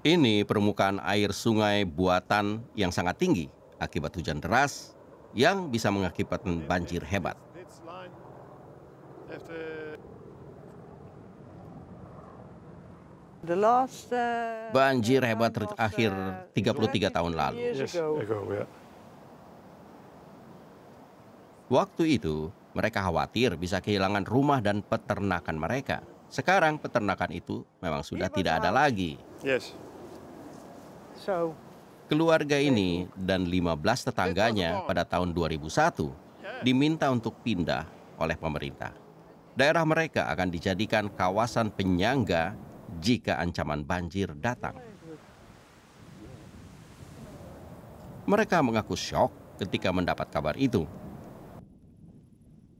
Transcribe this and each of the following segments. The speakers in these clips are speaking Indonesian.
Ini permukaan air sungai buatan yang sangat tinggi akibat hujan deras yang bisa mengakibatkan banjir hebat. Banjir hebat terakhir 33 tahun lalu. Waktu itu, mereka khawatir bisa kehilangan rumah dan peternakan mereka. Sekarang peternakan itu memang sudah tidak ada lagi. Keluarga ini dan 15 tetangganya pada tahun 2001 diminta untuk pindah oleh pemerintah. Daerah mereka akan dijadikan kawasan penyangga jika ancaman banjir datang. Mereka mengaku syok ketika mendapat kabar itu.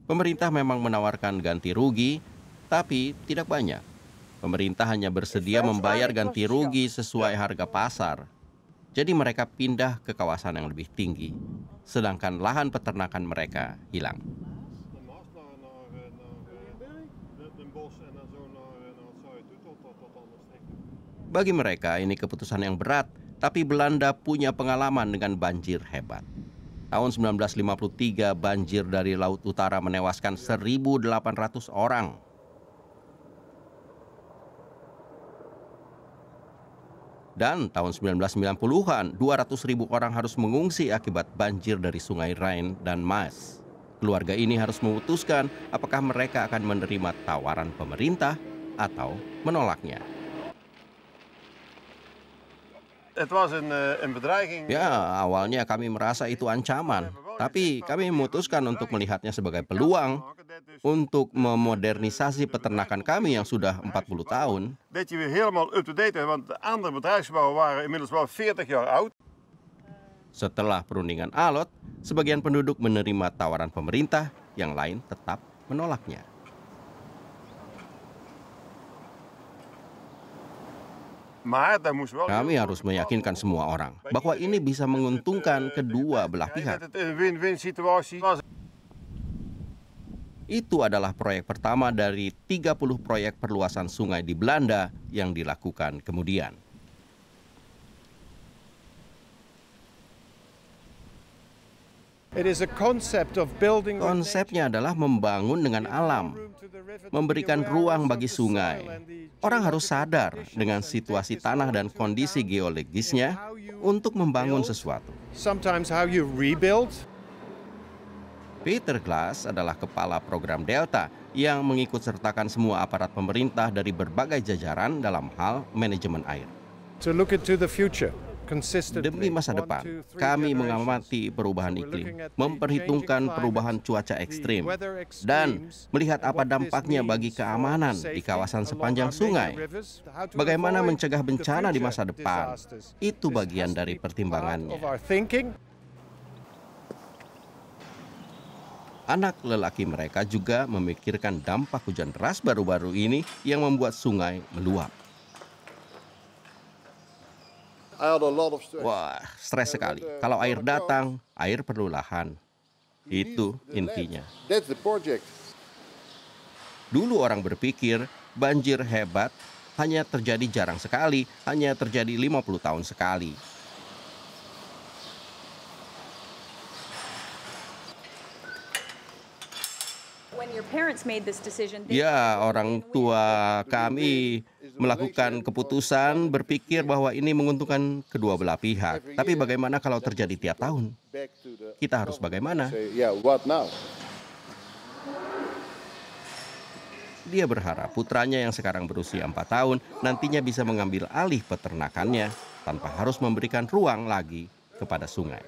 Pemerintah memang menawarkan ganti rugi, tapi tidak banyak. Pemerintah hanya bersedia membayar ganti rugi sesuai harga pasar. Jadi mereka pindah ke kawasan yang lebih tinggi, sedangkan lahan peternakan mereka hilang. Bagi mereka ini keputusan yang berat, tapi Belanda punya pengalaman dengan banjir hebat. Tahun 1953 banjir dari Laut Utara menewaskan 1.800 orang. Dan tahun 1990-an, 200.000 orang harus mengungsi akibat banjir dari Sungai Rhine dan Maas. Keluarga ini harus memutuskan apakah mereka akan menerima tawaran pemerintah atau menolaknya. Ya, awalnya kami merasa itu ancaman, tapi kami memutuskan untuk melihatnya sebagai peluang untuk memodernisasi peternakan kami yang sudah 40 tahun. Setelah perundingan alot, sebagian penduduk menerima tawaran pemerintah, yang lain tetap menolaknya. Kami harus meyakinkan semua orang bahwa ini bisa menguntungkan kedua belah pihak. Itu adalah proyek pertama dari 30 proyek perluasan sungai di Belanda yang dilakukan kemudian. Konsepnya adalah membangun dengan alam, memberikan ruang bagi sungai. Orang harus sadar dengan situasi tanah dan kondisi geologisnya untuk membangun sesuatu. Peter Glass adalah kepala program Delta yang mengikut sertakan semua aparat pemerintah dari berbagai jajaran dalam hal manajemen air. Demi masa depan, kami mengamati perubahan iklim, memperhitungkan perubahan cuaca ekstrim, dan melihat apa dampaknya bagi keamanan di kawasan sepanjang sungai. Bagaimana mencegah bencana di masa depan, itu bagian dari pertimbangannya. Anak lelaki mereka juga memikirkan dampak hujan deras baru-baru ini yang membuat sungai meluap. Wah, stres sekali. Kalau air datang, air perlu lahan. Itu intinya. Dulu orang berpikir banjir hebat hanya terjadi jarang sekali, hanya terjadi 50 tahun sekali. Ya, orang tua kami melakukan keputusan berpikir bahwa ini menguntungkan kedua belah pihak. Tapi bagaimana kalau terjadi tiap tahun? Kita harus bagaimana? Dia berharap putranya yang sekarang berusia 4 tahun nantinya bisa mengambil alih peternakannya tanpa harus memberikan ruang lagi kepada sungai.